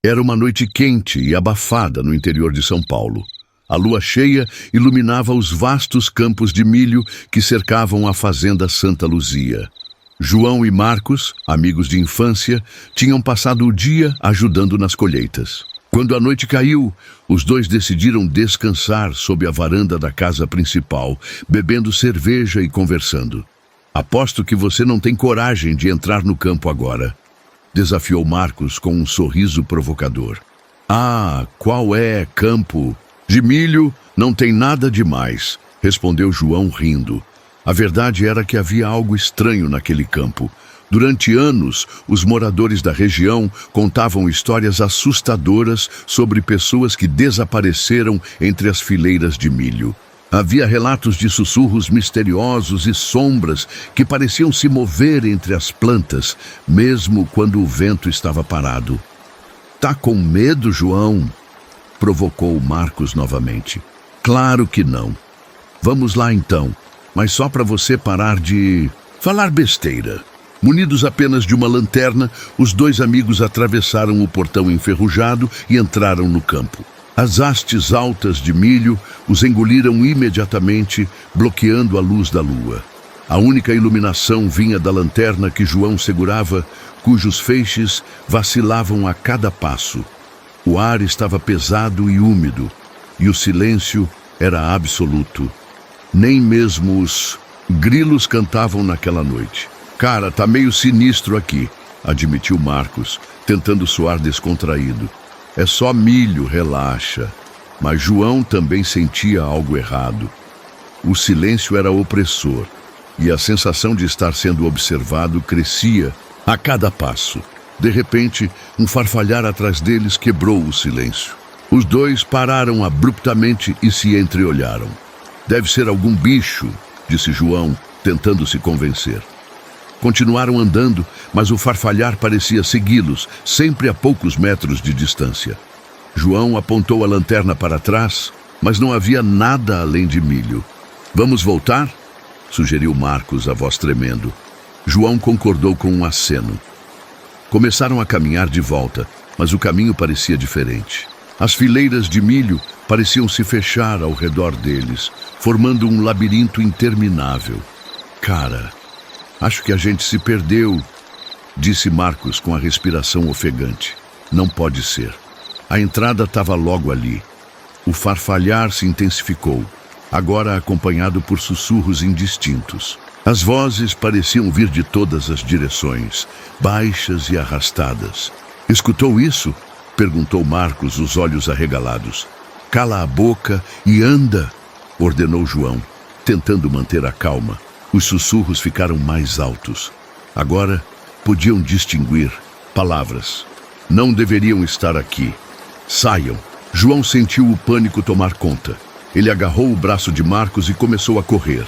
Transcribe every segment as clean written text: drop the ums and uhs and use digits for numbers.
Era uma noite quente e abafada no interior de São Paulo. A lua cheia iluminava os vastos campos de milho que cercavam a fazenda Santa Luzia. João e Marcos, amigos de infância, tinham passado o dia ajudando nas colheitas. Quando a noite caiu, os dois decidiram descansar sob a varanda da casa principal, bebendo cerveja e conversando. "Aposto que você não tem coragem de entrar no campo agora", desafiou Marcos com um sorriso provocador. "Ah, qual é campo? De milho não tem nada demais", respondeu João rindo. A verdade era que havia algo estranho naquele campo. Durante anos, os moradores da região contavam histórias assustadoras sobre pessoas que desapareceram entre as fileiras de milho. Havia relatos de sussurros misteriosos e sombras que pareciam se mover entre as plantas, mesmo quando o vento estava parado. "Tá com medo, João?", provocou Marcos novamente. "Claro que não. Vamos lá então, mas só para você parar de falar besteira." Munidos apenas de uma lanterna, os dois amigos atravessaram o portão enferrujado e entraram no campo. As hastes altas de milho os engoliram imediatamente, bloqueando a luz da lua. A única iluminação vinha da lanterna que João segurava, cujos feixes vacilavam a cada passo. O ar estava pesado e úmido, e o silêncio era absoluto. Nem mesmo os grilos cantavam naquela noite. "Cara, tá meio sinistro aqui", admitiu Marcos, tentando soar descontraído. "É só milho, relaxa." Mas João também sentia algo errado. O silêncio era opressor, e a sensação de estar sendo observado crescia a cada passo. De repente, um farfalhar atrás deles quebrou o silêncio. Os dois pararam abruptamente e se entreolharam. "Deve ser algum bicho", disse João, tentando se convencer. Continuaram andando, mas o farfalhar parecia segui-los, sempre a poucos metros de distância. João apontou a lanterna para trás, mas não havia nada além de milho. "Vamos voltar?", sugeriu Marcos, a voz tremendo. João concordou com um aceno. Começaram a caminhar de volta, mas o caminho parecia diferente. As fileiras de milho pareciam se fechar ao redor deles, formando um labirinto interminável. "Cara, acho que a gente se perdeu", disse Marcos com a respiração ofegante. "Não pode ser. A entrada estava logo ali." O farfalhar se intensificou, agora acompanhado por sussurros indistintos. As vozes pareciam vir de todas as direções, baixas e arrastadas. "Escutou isso?", perguntou Marcos, os olhos arregalados. "Cala a boca e anda", ordenou João, tentando manter a calma. Os sussurros ficaram mais altos. Agora podiam distinguir palavras. "Não deveriam estar aqui. Saiam." João sentiu o pânico tomar conta. Ele agarrou o braço de Marcos e começou a correr.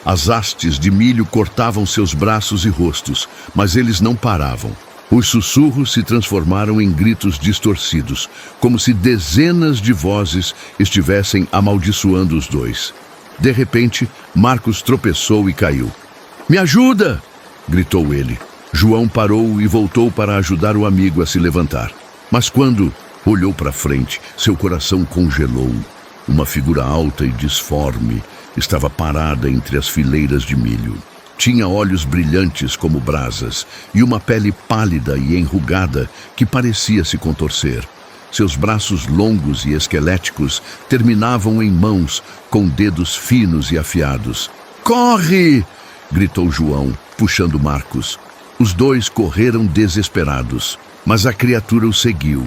As hastes de milho cortavam seus braços e rostos, mas eles não paravam. Os sussurros se transformaram em gritos distorcidos, como se dezenas de vozes estivessem amaldiçoando os dois. De repente, Marcos tropeçou e caiu. "Me ajuda!", gritou ele. João parou e voltou para ajudar o amigo a se levantar. Mas quando olhou para frente, seu coração congelou. Uma figura alta e disforme estava parada entre as fileiras de milho. Tinha olhos brilhantes como brasas e uma pele pálida e enrugada que parecia se contorcer. Seus braços longos e esqueléticos terminavam em mãos com dedos finos e afiados. "Corre!", gritou João, puxando Marcos. Os dois correram desesperados, mas a criatura os seguiu,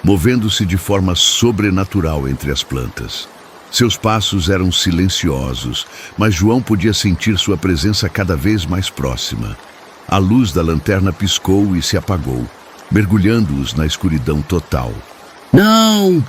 movendo-se de forma sobrenatural entre as plantas. Seus passos eram silenciosos, mas João podia sentir sua presença cada vez mais próxima. A luz da lanterna piscou e se apagou, mergulhando-os na escuridão total. "Não!",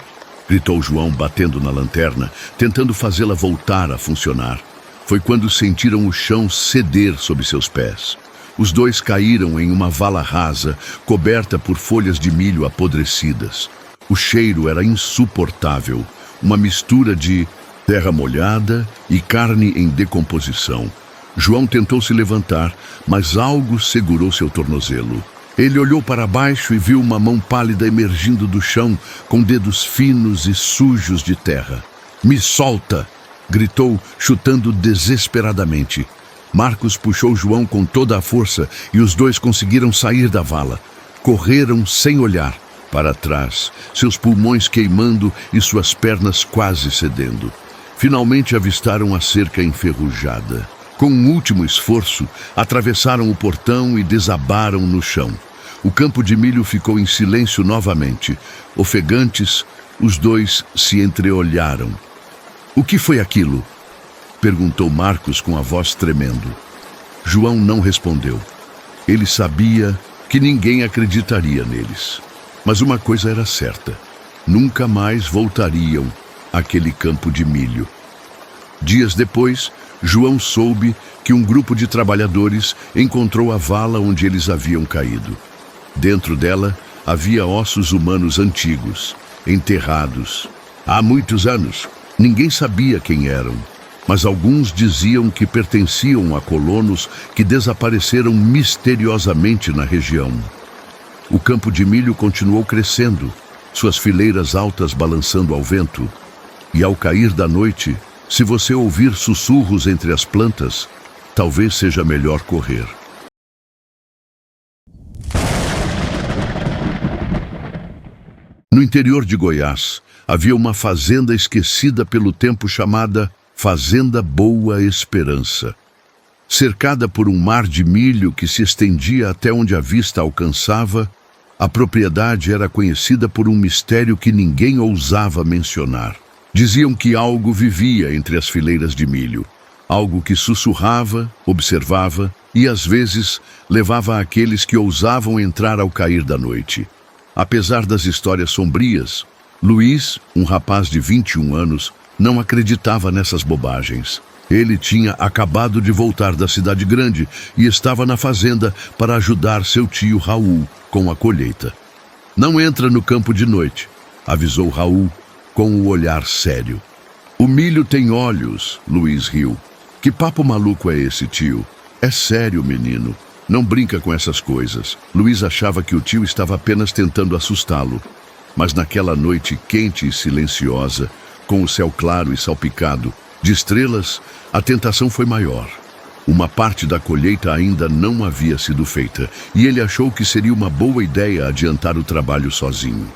gritou João, batendo na lanterna, tentando fazê-la voltar a funcionar. Foi quando sentiram o chão ceder sob seus pés. Os dois caíram em uma vala rasa, coberta por folhas de milho apodrecidas. O cheiro era insuportável, uma mistura de terra molhada e carne em decomposição. João tentou se levantar, mas algo segurou seu tornozelo. Ele olhou para baixo e viu uma mão pálida emergindo do chão, com dedos finos e sujos de terra. "Me solta!" gritou, chutando desesperadamente. Marcos puxou João com toda a força e os dois conseguiram sair da vala. Correram sem olhar para trás, seus pulmões queimando e suas pernas quase cedendo. Finalmente avistaram a cerca enferrujada. Com um último esforço, atravessaram o portão e desabaram no chão. O campo de milho ficou em silêncio novamente. Ofegantes, os dois se entreolharam. "O que foi aquilo?" perguntou Marcos com a voz tremendo. João não respondeu. Ele sabia que ninguém acreditaria neles. Mas uma coisa era certa: nunca mais voltariam àquele campo de milho. Dias depois, João soube que um grupo de trabalhadores encontrou a vala onde eles haviam caído. Dentro dela havia ossos humanos antigos, enterrados. Há muitos anos, ninguém sabia quem eram, mas alguns diziam que pertenciam a colonos que desapareceram misteriosamente na região. O campo de milho continuou crescendo, suas fileiras altas balançando ao vento. E ao cair da noite, se você ouvir sussurros entre as plantas, talvez seja melhor correr. No interior de Goiás, havia uma fazenda esquecida pelo tempo chamada Fazenda Boa Esperança. Cercada por um mar de milho que se estendia até onde a vista alcançava, a propriedade era conhecida por um mistério que ninguém ousava mencionar. Diziam que algo vivia entre as fileiras de milho, algo que sussurrava, observava e, às vezes, levava aqueles que ousavam entrar ao cair da noite. Apesar das histórias sombrias, Luiz, um rapaz de 21 anos, não acreditava nessas bobagens. Ele tinha acabado de voltar da cidade grande e estava na fazenda para ajudar seu tio Raul com a colheita. "Não entra no campo de noite", avisou Raul com o olhar sério. "O milho tem olhos", Luiz riu. "Que papo maluco é esse, tio?" "É sério, menino. Não brinca com essas coisas." Luiz achava que o tio estava apenas tentando assustá-lo. Mas naquela noite quente e silenciosa, com o céu claro e salpicado de estrelas, a tentação foi maior. Uma parte da colheita ainda não havia sido feita, e ele achou que seria uma boa ideia adiantar o trabalho sozinho.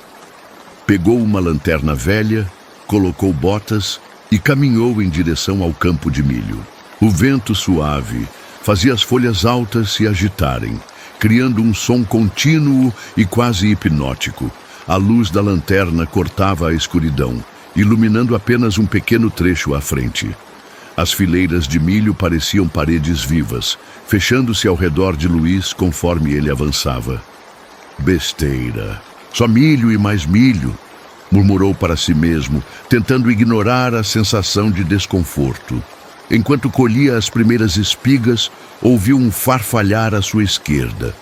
Pegou uma lanterna velha, colocou botas e caminhou em direção ao campo de milho. O vento suave fazia as folhas altas se agitarem, criando um som contínuo e quase hipnótico. A luz da lanterna cortava a escuridão, iluminando apenas um pequeno trecho à frente. As fileiras de milho pareciam paredes vivas, fechando-se ao redor de Luiz conforme ele avançava. "Besteira. Só milho e mais milho", murmurou para si mesmo, tentando ignorar a sensação de desconforto. Enquanto colhia as primeiras espigas, ouviu um farfalhar à sua esquerda.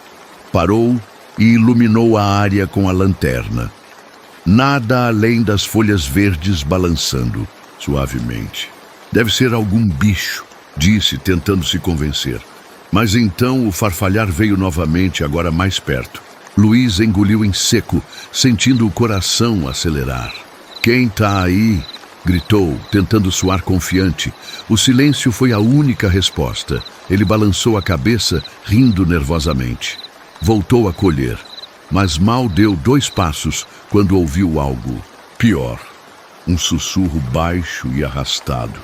Parou e iluminou a área com a lanterna. Nada além das folhas verdes balançando suavemente. "Deve ser algum bicho", disse, tentando se convencer. Mas então o farfalhar veio novamente, agora mais perto. Luiz engoliu em seco, sentindo o coração acelerar. "Quem tá aí?", gritou, tentando soar confiante. O silêncio foi a única resposta. Ele balançou a cabeça, rindo nervosamente. Voltou a colher, mas mal deu 2 passos quando ouviu algo pior. Um sussurro baixo e arrastado.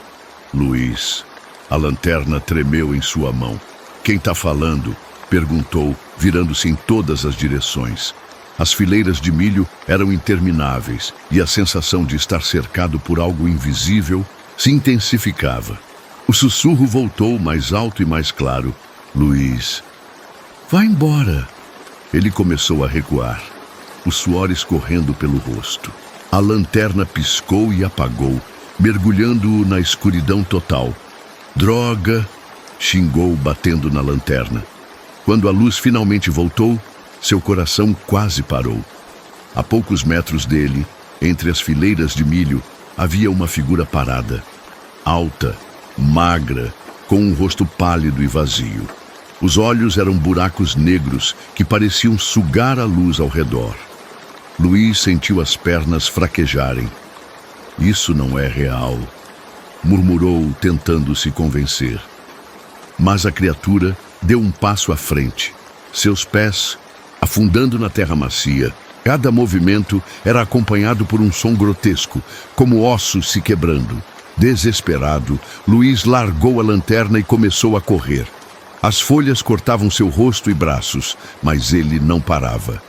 "Luiz." A lanterna tremeu em sua mão. "Quem tá falando?", perguntou, virando-se em todas as direções. As fileiras de milho eram intermináveis e a sensação de estar cercado por algo invisível se intensificava. O sussurro voltou mais alto e mais claro. "Luiz." "Vá embora." Ele começou a recuar, o suor escorrendo pelo rosto. A lanterna piscou e apagou, mergulhando-o na escuridão total. "Droga!", xingou, batendo na lanterna. Quando a luz finalmente voltou, seu coração quase parou. A poucos metros dele, entre as fileiras de milho, havia uma figura parada. Alta, magra, com um rosto pálido e vazio. Os olhos eram buracos negros que pareciam sugar a luz ao redor. Luís sentiu as pernas fraquejarem. Isso não é real, murmurou, tentando se convencer. Mas a criatura deu um passo à frente. Seus pés, afundando na terra macia, cada movimento era acompanhado por um som grotesco, como ossos se quebrando. Desesperado, Luís largou a lanterna e começou a correr. As folhas cortavam seu rosto e braços, mas ele não parava.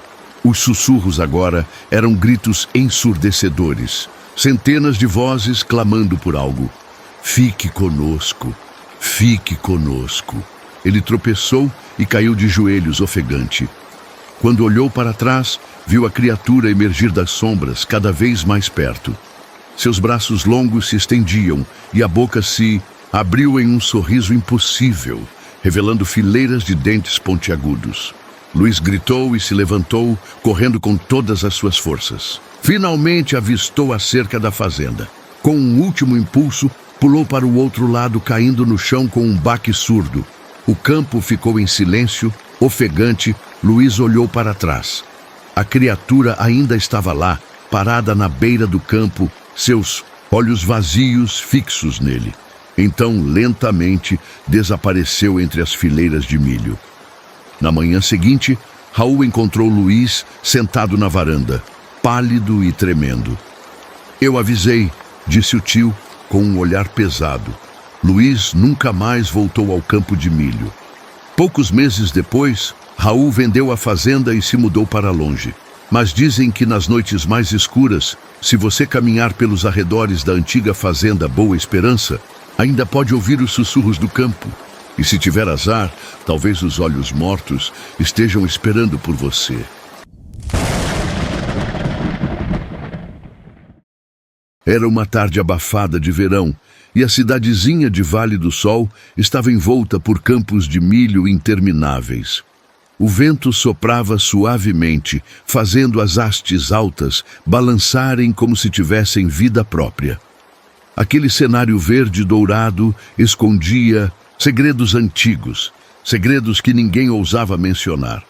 Os sussurros agora eram gritos ensurdecedores, centenas de vozes clamando por algo. Fique conosco, fique conosco. Ele tropeçou e caiu de joelhos ofegante. Quando olhou para trás, viu a criatura emergir das sombras cada vez mais perto. Seus braços longos se estendiam e a boca se abriu em um sorriso impossível, revelando fileiras de dentes pontiagudos. Luís gritou e se levantou, correndo com todas as suas forças. Finalmente avistou a cerca da fazenda. Com um último impulso, pulou para o outro lado, caindo no chão com um baque surdo. O campo ficou em silêncio, ofegante. Luís olhou para trás. A criatura ainda estava lá, parada na beira do campo, seus olhos vazios fixos nele. Então, lentamente, desapareceu entre as fileiras de milho. Na manhã seguinte, Raul encontrou Luís sentado na varanda, pálido e tremendo. Eu avisei, disse o tio, com um olhar pesado. Luís nunca mais voltou ao campo de milho. Poucos meses depois, Raul vendeu a fazenda e se mudou para longe. Mas dizem que nas noites mais escuras, se você caminhar pelos arredores da antiga fazenda Boa Esperança, ainda pode ouvir os sussurros do campo. E se tiver azar, talvez os olhos mortos estejam esperando por você. Era uma tarde abafada de verão, e a cidadezinha de Vale do Sol estava envolta por campos de milho intermináveis. O vento soprava suavemente, fazendo as hastes altas balançarem como se tivessem vida própria. Aquele cenário verde dourado escondia segredos antigos, segredos que ninguém ousava mencionar.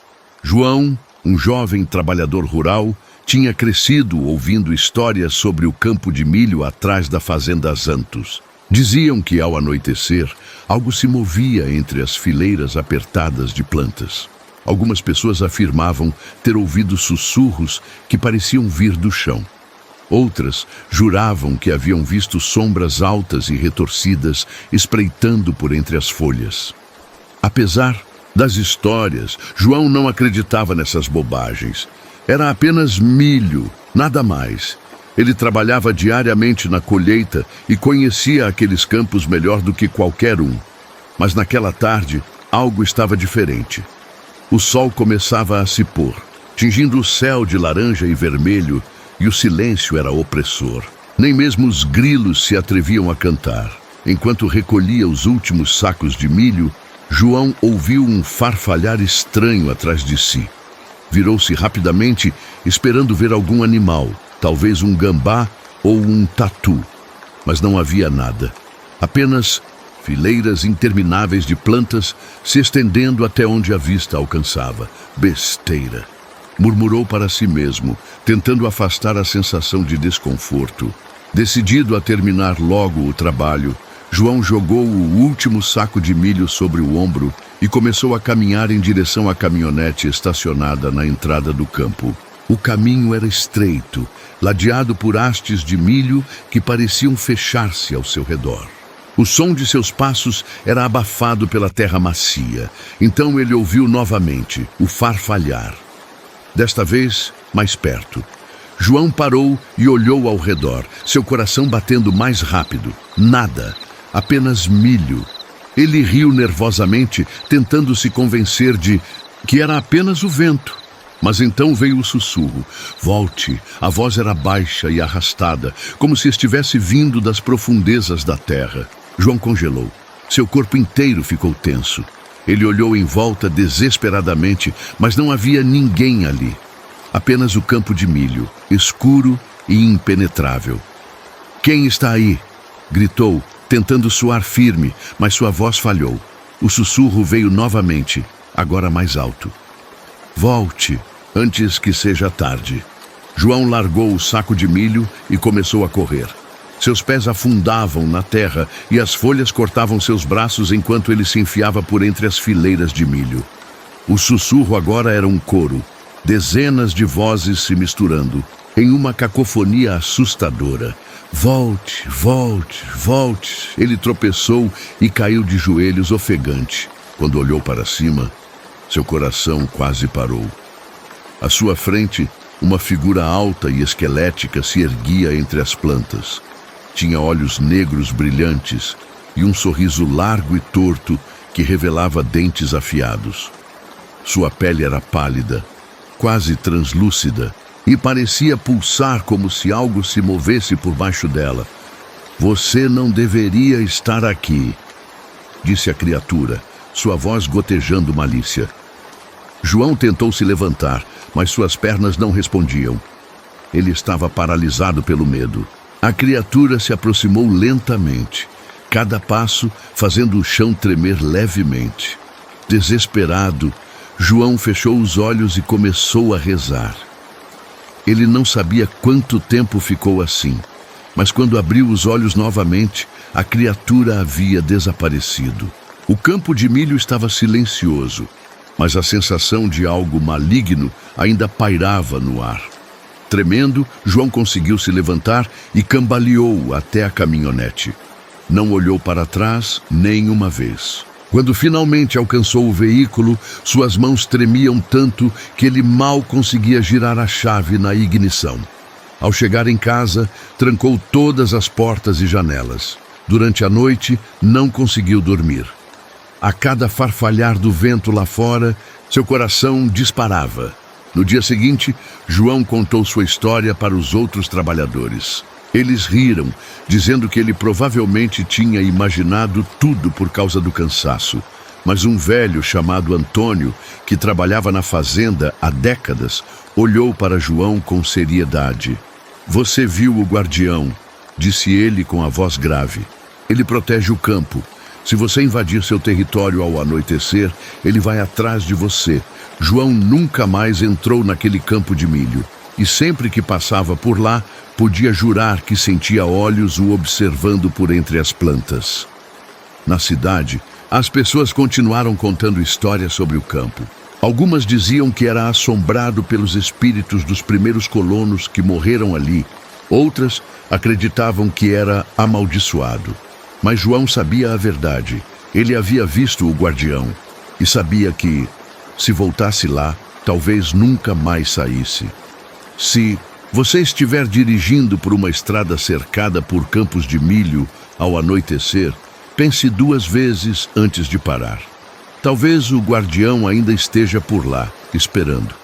João, um jovem trabalhador rural, tinha crescido ouvindo histórias sobre o campo de milho atrás da fazenda Zantos. Diziam que, ao anoitecer, algo se movia entre as fileiras apertadas de plantas. Algumas pessoas afirmavam ter ouvido sussurros que pareciam vir do chão. Outras juravam que haviam visto sombras altas e retorcidas espreitando por entre as folhas. Apesar das histórias, João não acreditava nessas bobagens. Era apenas milho, nada mais. Ele trabalhava diariamente na colheita e conhecia aqueles campos melhor do que qualquer um. Mas naquela tarde, algo estava diferente. O sol começava a se pôr, tingindo o céu de laranja e vermelho, e o silêncio era opressor. Nem mesmo os grilos se atreviam a cantar. Enquanto recolhia os últimos sacos de milho, João ouviu um farfalhar estranho atrás de si. Virou-se rapidamente, esperando ver algum animal, talvez um gambá ou um tatu. Mas não havia nada. Apenas fileiras intermináveis de plantas se estendendo até onde a vista alcançava. Besteira! Murmurou para si mesmo, tentando afastar a sensação de desconforto. Decidido a terminar logo o trabalho, João jogou o último saco de milho sobre o ombro e começou a caminhar em direção à caminhonete estacionada na entrada do campo. O caminho era estreito, ladeado por hastes de milho que pareciam fechar-se ao seu redor. O som de seus passos era abafado pela terra macia. Então ele ouviu novamente o farfalhar. Desta vez, mais perto. João parou e olhou ao redor, seu coração batendo mais rápido. Nada, apenas milho. Ele riu nervosamente, tentando se convencer de que era apenas o vento. Mas então veio o sussurro. Volte. A voz era baixa e arrastada, como se estivesse vindo das profundezas da terra. João congelou. Seu corpo inteiro ficou tenso. Ele olhou em volta desesperadamente, mas não havia ninguém ali. Apenas o campo de milho, escuro e impenetrável. Quem está aí? Gritou, tentando soar firme, mas sua voz falhou. O sussurro veio novamente, agora mais alto. Volte, antes que seja tarde. João largou o saco de milho e começou a correr. Seus pés afundavam na terra e as folhas cortavam seus braços enquanto ele se enfiava por entre as fileiras de milho. O sussurro agora era um coro, dezenas de vozes se misturando, em uma cacofonia assustadora. Volte, volte, volte. Ele tropeçou e caiu de joelhos ofegante. Quando olhou para cima, seu coração quase parou. À sua frente, uma figura alta e esquelética se erguia entre as plantas. Tinha olhos negros brilhantes e um sorriso largo e torto que revelava dentes afiados. Sua pele era pálida, quase translúcida, e parecia pulsar como se algo se movesse por baixo dela. Você não deveria estar aqui, disse a criatura, sua voz gotejando malícia. João tentou se levantar, mas suas pernas não respondiam. Ele estava paralisado pelo medo. A criatura se aproximou lentamente, cada passo fazendo o chão tremer levemente. Desesperado, João fechou os olhos e começou a rezar. Ele não sabia quanto tempo ficou assim, mas quando abriu os olhos novamente, a criatura havia desaparecido. O campo de milho estava silencioso, mas a sensação de algo maligno ainda pairava no ar. Tremendo, João conseguiu se levantar e cambaleou até a caminhonete. Não olhou para trás nem uma vez. Quando finalmente alcançou o veículo, suas mãos tremiam tanto que ele mal conseguia girar a chave na ignição. Ao chegar em casa, trancou todas as portas e janelas. Durante a noite, não conseguiu dormir. A cada farfalhar do vento lá fora, seu coração disparava. No dia seguinte, João contou sua história para os outros trabalhadores. Eles riram, dizendo que ele provavelmente tinha imaginado tudo por causa do cansaço. Mas um velho chamado Antônio, que trabalhava na fazenda há décadas, olhou para João com seriedade. Você viu o guardião, disse ele com a voz grave. Ele protege o campo. Se você invadir seu território ao anoitecer, ele vai atrás de você. João nunca mais entrou naquele campo de milho. E sempre que passava por lá, podia jurar que sentia olhos o observando por entre as plantas. Na cidade, as pessoas continuaram contando histórias sobre o campo. Algumas diziam que era assombrado pelos espíritos dos primeiros colonos que morreram ali. Outras acreditavam que era amaldiçoado. Mas João sabia a verdade. Ele havia visto o guardião e sabia que, se voltasse lá, talvez nunca mais saísse. Se você estiver dirigindo por uma estrada cercada por campos de milho ao anoitecer, pense 2 vezes antes de parar. Talvez o guardião ainda esteja por lá, esperando.